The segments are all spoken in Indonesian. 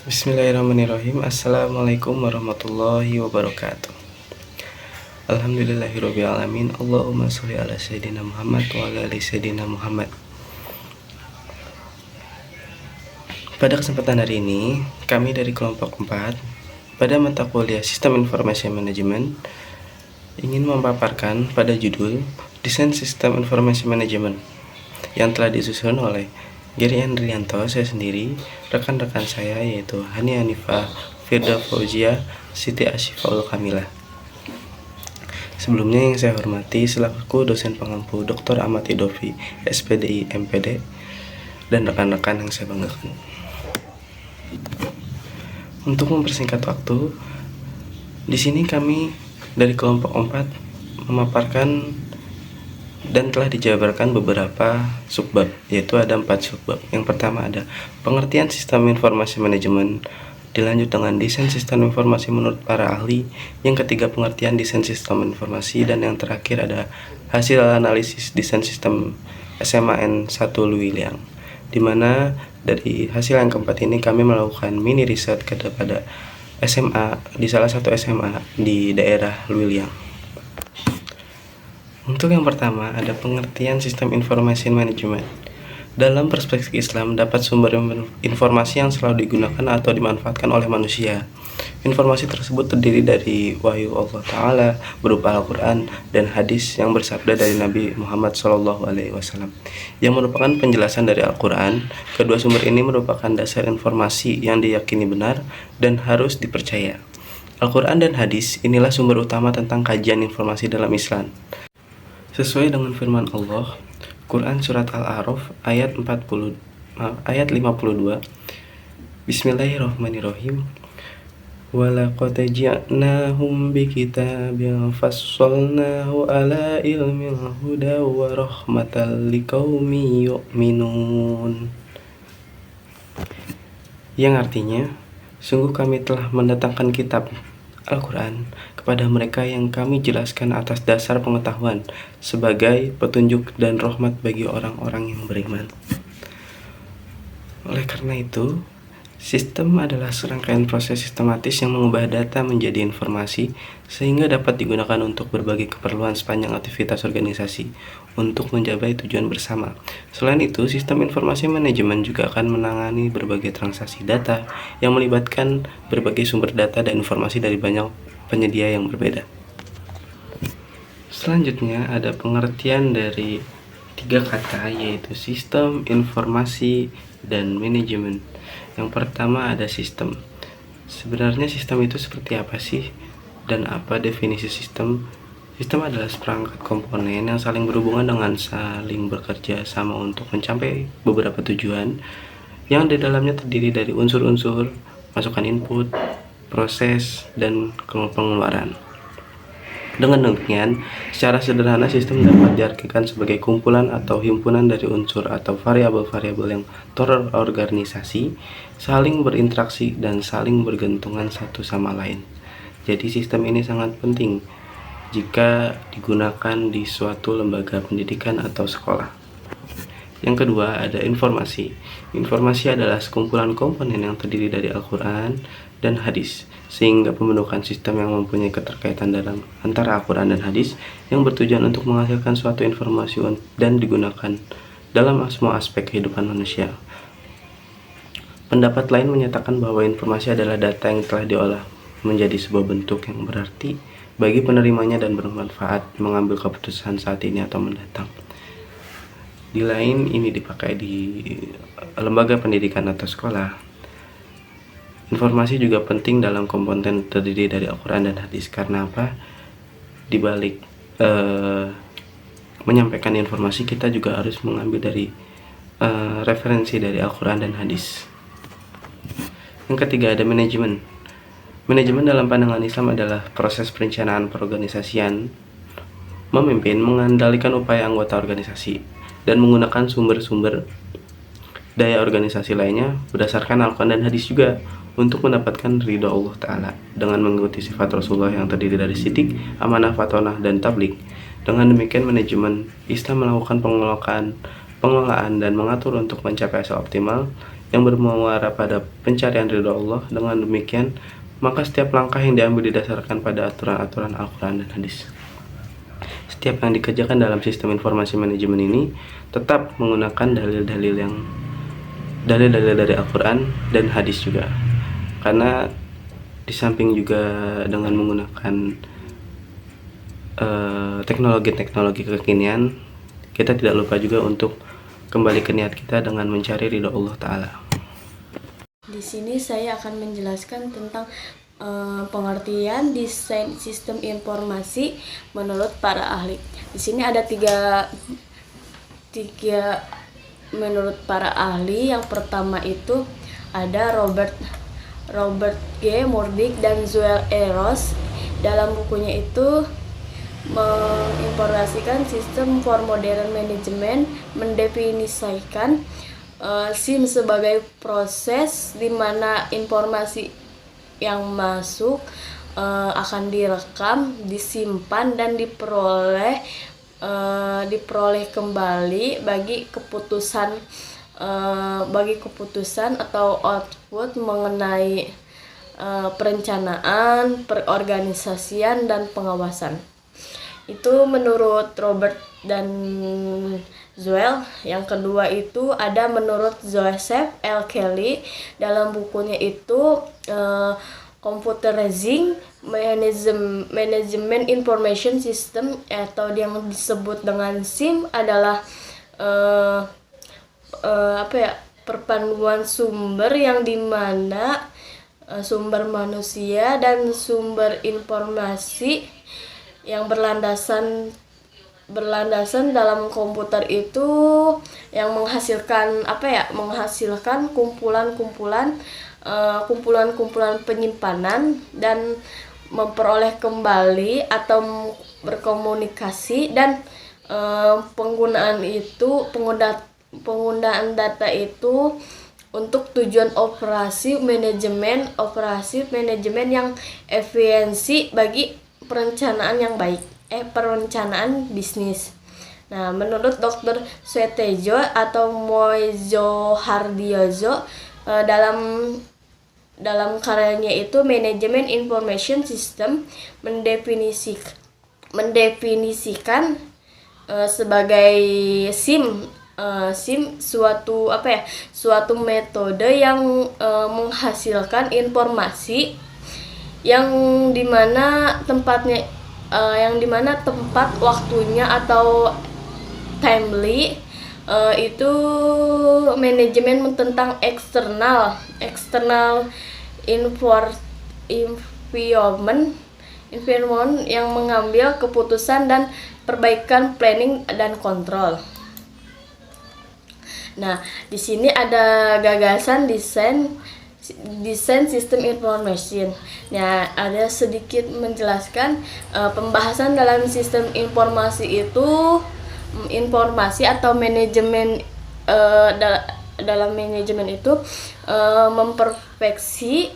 Bismillahirrahmanirrahim. Assalamualaikum warahmatullahi wabarakatuh. Alhamdulillahirabbil alamin. Allahumma sholli ala sayyidina Muhammad wa ala ali sayyidina Muhammad. Pada kesempatan hari ini, kami dari kelompok 4 pada mata kuliah Sistem Informasi Manajemen ingin memaparkan pada judul Desain Sistem Informasi Manajemen yang telah disusun oleh Giri Andrianto, saya sendiri, rekan-rekan saya yaitu Hani Hanifah, Firda Fauzia, Siti Asyifaul Kamilah. Sebelumnya yang saya hormati selaku dosen pengampu Dr. Ahmad Idofi, SPDI MPD, dan rekan-rekan yang saya banggakan. Untuk mempersingkat waktu, di sini kami dari kelompok 4 memaparkan dan telah dijabarkan beberapa subbab, yaitu ada 4 subbab. Yang pertama ada pengertian sistem informasi manajemen, dilanjut dengan desain sistem informasi menurut para ahli, yang ketiga pengertian desain sistem informasi, dan yang terakhir ada hasil analisis desain sistem SMAN 1 Louis Liang, dimana dari hasil yang keempat ini kami melakukan mini riset kepada SMA di salah satu SMA di daerah Louis Liang. Untuk yang pertama, ada pengertian sistem informasi manajemen. Dalam perspektif Islam, dapat sumber informasi yang selalu digunakan atau dimanfaatkan oleh manusia. Informasi tersebut terdiri dari wahyu Allah Ta'ala berupa Al-Quran dan hadis yang bersabda dari Nabi Muhammad SAW, yang merupakan penjelasan dari Al-Quran. Kedua sumber ini merupakan dasar informasi yang diyakini benar dan harus dipercaya. Al-Quran dan hadis inilah sumber utama tentang kajian informasi dalam Islam. Sesuai dengan firman Allah, Quran Surat Al-A'raf ayat 52, Bismillahirrahmanirrahim. Walaqad ji'nahum bikitabin fassalnahu ala ilmin huda wa rahmatan liqaumin yu'minun. Yang artinya, sungguh kami telah mendatangkan kitab Al-Quran kepada mereka yang kami jelaskan atas dasar pengetahuan sebagai petunjuk dan rahmat bagi orang-orang yang beriman. Oleh karena itu, sistem adalah serangkaian proses sistematis yang mengubah data menjadi informasi sehingga dapat digunakan untuk berbagai keperluan sepanjang aktivitas organisasi untuk mencapai tujuan bersama. Selain itu, sistem informasi manajemen juga akan menangani berbagai transaksi data yang melibatkan berbagai sumber data dan informasi dari banyak penyedia yang berbeda. Selanjutnya ada pengertian dari 3 kata, yaitu sistem, informasi, dan manajemen. Yang pertama ada sistem. Sebenarnya sistem itu seperti apa sih? Dan apa definisi sistem? Sistem adalah seperangkat komponen yang saling berhubungan dengan saling bekerja sama untuk mencapai beberapa tujuan, yang di dalamnya terdiri dari unsur-unsur, masukan input, proses, dan pengeluaran. Dengan demikian, secara sederhana sistem dapat diartikan sebagai kumpulan atau himpunan dari unsur atau variabel-variabel yang terorganisasi, saling berinteraksi, dan saling bergantungan satu sama lain. Jadi sistem ini sangat penting jika digunakan di suatu lembaga pendidikan atau sekolah. Yang kedua ada informasi. Informasi adalah sekumpulan komponen yang terdiri dari Al-Quran dan hadis, sehingga pembentukan sistem yang mempunyai keterkaitan dalam antara Al-Quran dan hadis yang bertujuan untuk menghasilkan suatu informasi dan digunakan dalam semua aspek kehidupan manusia. Pendapat lain menyatakan bahwa informasi adalah data yang telah diolah menjadi sebuah bentuk yang berarti bagi penerimanya dan bermanfaat mengambil keputusan saat ini atau mendatang. Di lain ini dipakai di lembaga pendidikan atau sekolah. Informasi juga penting dalam komponen terdiri dari Al-Quran dan hadis. Karena apa? Di balik menyampaikan informasi, kita juga harus mengambil dari referensi dari Al-Quran dan hadis. Yang ketiga ada manajemen. Manajemen dalam pandangan Islam adalah proses perencanaan perorganisasian, memimpin, mengendalikan upaya anggota organisasi, dan menggunakan sumber-sumber daya organisasi lainnya berdasarkan Al-Quran dan hadis juga untuk mendapatkan ridho Allah Ta'ala dengan mengikuti sifat Rasulullah yang terdiri dari sidik, amanah, fatonah, dan tablik. Dengan demikian manajemen Islam melakukan pengelolaan dan mengatur untuk mencapai hasil optimal yang bermuara pada pencarian ridho Allah. Dengan demikian, maka setiap langkah yang diambil didasarkan pada aturan-aturan Al-Quran dan hadis. Setiap yang dikerjakan dalam sistem informasi manajemen ini tetap menggunakan dalil-dalil dari Al-Quran dan hadis juga. Karena di samping juga dengan menggunakan teknologi-teknologi kekinian, kita tidak lupa juga untuk kembali ke niat kita dengan mencari ridho Allah Ta'ala. Di sini saya akan menjelaskan tentang pengertian desain sistem informasi menurut para ahli. Di sini ada tiga menurut para ahli. Yang pertama itu ada Robert G. Murdoch dan Joel E. Ross. Dalam bukunya itu menginformasikan sistem for modern management, mendefinisikan SIM sebagai proses di mana informasi yang masuk akan direkam, disimpan dan diperoleh kembali bagi keputusan atau output mengenai perencanaan, perorganisasian dan pengawasan. Itu menurut Robert dan Joel. Yang kedua itu ada menurut Joseph L. Kelly. Dalam bukunya itu Computerizing Management Information System atau yang disebut dengan SIM adalah perpaduan sumber yang dimana sumber manusia dan sumber informasi yang berlandasan dalam komputer itu yang menghasilkan kumpulan-kumpulan penyimpanan dan memperoleh kembali atau berkomunikasi dan penggunaan data itu untuk tujuan operasi manajemen yang efisiensi bagi perencanaan bisnis. Nah, menurut Dr. Swetejo atau Moizo Hardiozo dalam karyanya itu Management Information System mendefinisikan sebagai SIM suatu metode yang menghasilkan informasi yang dimana tempat waktunya atau timely itu manajemen tentang eksternal environment yang mengambil keputusan dan perbaikan planning dan kontrol. Nah, di sini ada gagasan desain sistem information. Nah, ada sedikit menjelaskan pembahasan dalam sistem informasi itu informasi atau manajemen dalam manajemen itu memperfeksi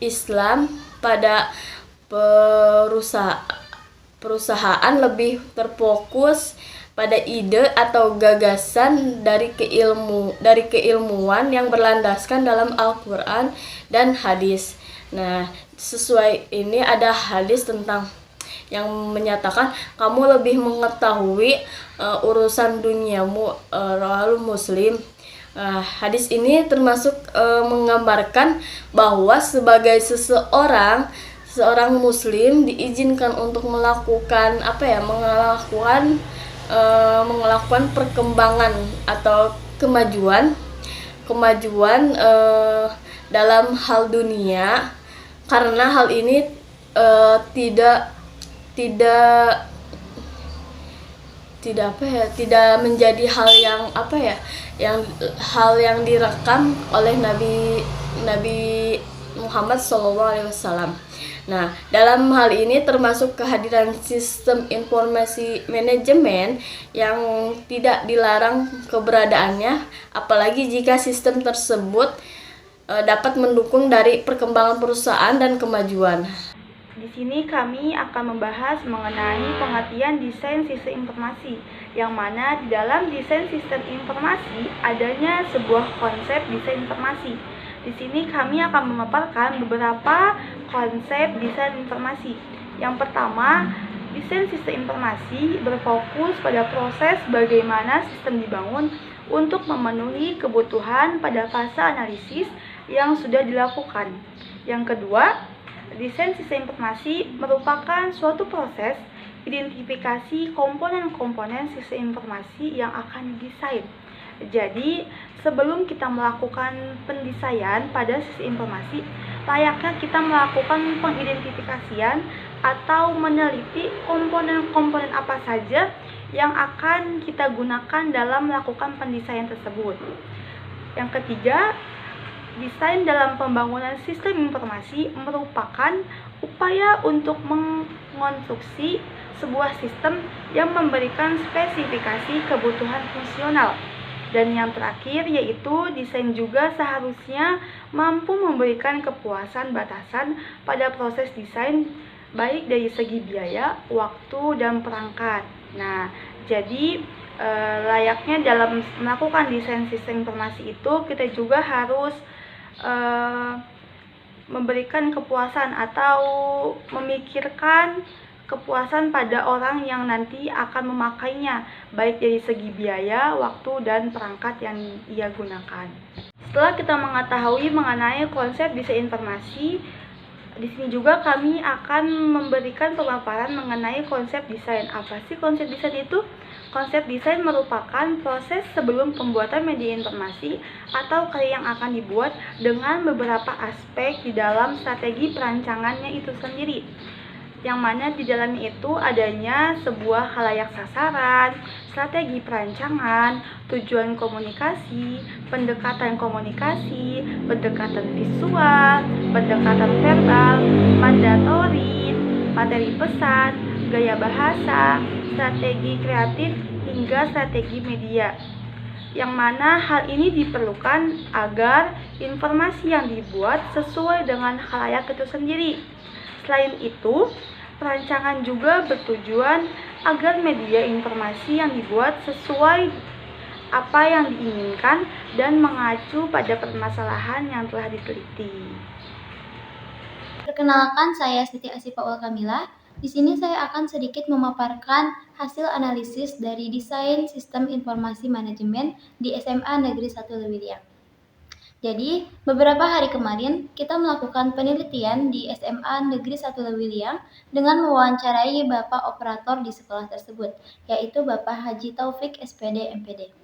Islam pada perusahaan lebih terfokus pada ide atau gagasan dari keilmuan yang berlandaskan dalam Al-Quran dan hadis. Nah, sesuai ini ada hadis tentang yang menyatakan kamu lebih mengetahui urusan duniamu, rawahul Muslim. Hadis ini termasuk menggambarkan bahwa sebagai seorang Muslim diizinkan untuk melakukan perkembangan atau kemajuan dalam hal dunia, karena hal ini tidak menjadi hal yang direkam oleh Nabi Muhammad SAW. Nah, dalam hal ini termasuk kehadiran sistem informasi manajemen yang tidak dilarang keberadaannya, apalagi jika sistem tersebut dapat mendukung dari perkembangan perusahaan dan kemajuan. Di sini kami akan membahas mengenai pengertian desain sistem informasi. yang mana di dalam desain sistem informasi adanya sebuah konsep desain informasi. Di sini kami akan memaparkan beberapa konsep desain informasi. Yang pertama, desain sistem informasi berfokus pada proses bagaimana sistem dibangun untuk memenuhi kebutuhan pada fase analisis yang sudah dilakukan. Yang kedua, desain sistem informasi merupakan suatu proses identifikasi komponen-komponen sistem informasi yang akan didesain. Jadi, sebelum kita melakukan pendesainan pada sistem informasi, layaknya kita melakukan pengidentifikasian atau meneliti komponen-komponen apa saja yang akan kita gunakan dalam melakukan pendesainan tersebut. Yang ketiga, desain dalam pembangunan sistem informasi merupakan upaya untuk mengonstruksi sebuah sistem yang memberikan spesifikasi kebutuhan fungsional. Dan yang terakhir yaitu desain juga seharusnya mampu memberikan kepuasan batasan pada proses desain baik dari segi biaya, waktu, dan perangkat. Nah, jadi layaknya dalam melakukan desain sistem informasi itu kita juga harus memberikan kepuasan atau memikirkan kepuasan pada orang yang nanti akan memakainya, baik dari segi biaya, waktu, dan perangkat yang ia gunakan. Setelah kita mengetahui mengenai konsep desain informasi, di sini juga kami akan memberikan pemaparan mengenai konsep desain. Apa sih konsep desain itu? Konsep desain merupakan proses sebelum pembuatan media informasi atau karya yang akan dibuat dengan beberapa aspek di dalam strategi perancangannya itu sendiri, yang mana di dalamnya itu adanya sebuah khalayak sasaran, strategi perancangan, tujuan komunikasi, pendekatan komunikasi, pendekatan visual, pendekatan verbal, mandatorin, materi pesan, gaya bahasa, strategi kreatif, hingga strategi media. Yang mana hal ini diperlukan agar informasi yang dibuat sesuai dengan khalayak itu sendiri. Selain itu, perancangan juga bertujuan agar media informasi yang dibuat sesuai apa yang diinginkan dan mengacu pada permasalahan yang telah diteliti. Perkenalkan, saya Siti Asifa Kamila. Di sini saya akan sedikit memaparkan hasil analisis dari desain sistem informasi manajemen di SMA Negeri 1 Lewiliang. Jadi, beberapa hari kemarin kita melakukan penelitian di SMA Negeri 1 Lewiliang dengan mewawancarai Bapak Operator di sekolah tersebut, yaitu Bapak Haji Taufik SPD MPD.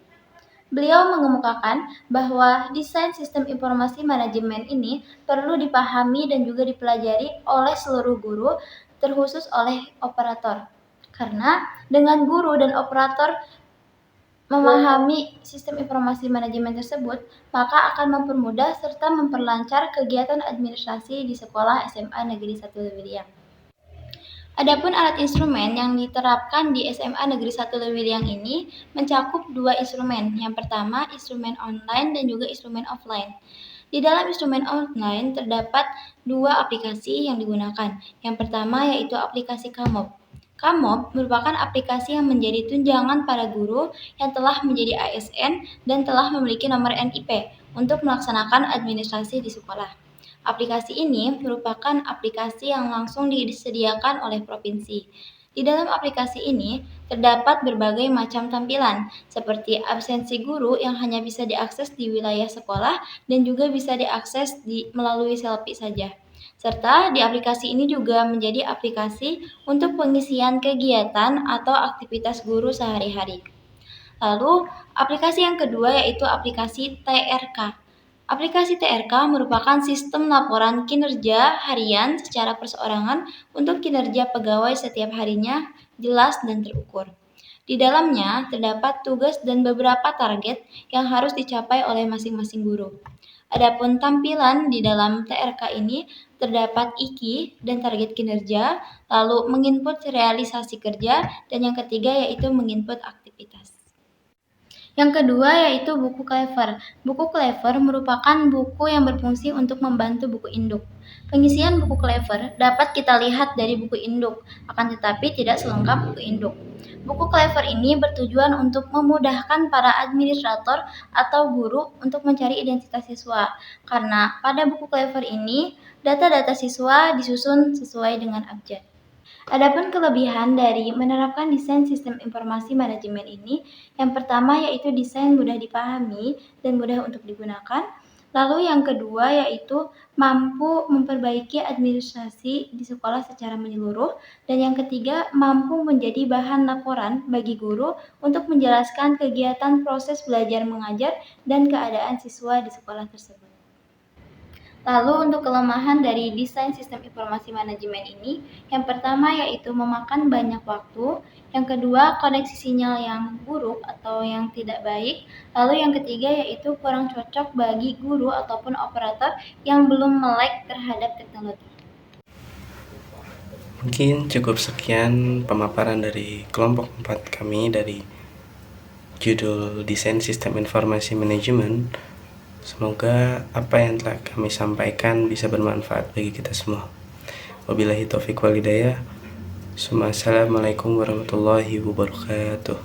Beliau mengemukakan bahwa desain sistem informasi manajemen ini perlu dipahami dan juga dipelajari oleh seluruh guru, terkhusus oleh operator. Karena dengan guru dan operator memahami sistem informasi manajemen tersebut, maka akan mempermudah serta memperlancar kegiatan administrasi di sekolah SMA Negeri 1 Lewiliang. Adapun alat instrumen yang diterapkan di SMA Negeri 1 Lewiliang ini mencakup dua instrumen. Yang pertama, instrumen online dan juga instrumen offline. Di dalam instrumen online terdapat dua aplikasi yang digunakan. Yang pertama yaitu aplikasi Kamob. Kamob merupakan aplikasi yang menjadi tunjangan para guru yang telah menjadi ASN dan telah memiliki nomor NIP untuk melaksanakan administrasi di sekolah. Aplikasi ini merupakan aplikasi yang langsung disediakan oleh provinsi. Di dalam aplikasi ini terdapat berbagai macam tampilan, seperti absensi guru yang hanya bisa diakses di wilayah sekolah dan juga bisa diakses melalui selfie saja. Serta di aplikasi ini juga menjadi aplikasi untuk pengisian kegiatan atau aktivitas guru sehari-hari. Lalu, aplikasi yang kedua yaitu aplikasi TRK. Aplikasi TRK merupakan sistem laporan kinerja harian secara perseorangan untuk kinerja pegawai setiap harinya jelas dan terukur. Di dalamnya terdapat tugas dan beberapa target yang harus dicapai oleh masing-masing guru. Adapun tampilan di dalam TRK ini terdapat IKI dan target kinerja, lalu menginput realisasi kerja, dan yang ketiga yaitu menginput aktivitas. Yang kedua yaitu buku Clever. Buku Clever merupakan buku yang berfungsi untuk membantu buku induk. Pengisian buku Clever dapat kita lihat dari buku induk, akan tetapi tidak selengkap buku induk. Buku Clever ini bertujuan untuk memudahkan para administrator atau guru untuk mencari identitas siswa, karena pada buku Clever ini data-data siswa disusun sesuai dengan abjad. Adapun kelebihan dari menerapkan desain sistem informasi manajemen ini, yang pertama yaitu desain mudah dipahami dan mudah untuk digunakan. Lalu yang kedua yaitu mampu memperbaiki administrasi di sekolah secara menyeluruh. Dan yang ketiga mampu menjadi bahan laporan bagi guru untuk menjelaskan kegiatan proses belajar mengajar dan keadaan siswa di sekolah tersebut. Lalu untuk kelemahan dari desain sistem informasi manajemen ini, yang pertama yaitu memakan banyak waktu, yang kedua koneksi sinyal yang buruk atau yang tidak baik, lalu yang ketiga yaitu kurang cocok bagi guru ataupun operator yang belum melek terhadap teknologi. Mungkin cukup sekian pemaparan dari kelompok 4 kami dari judul Desain Sistem Informasi Manajemen. Semoga apa yang telah kami sampaikan bisa bermanfaat bagi kita semua. Wabillahi taufiq wal hidayah. Assalamualaikum warahmatullahi wabarakatuh.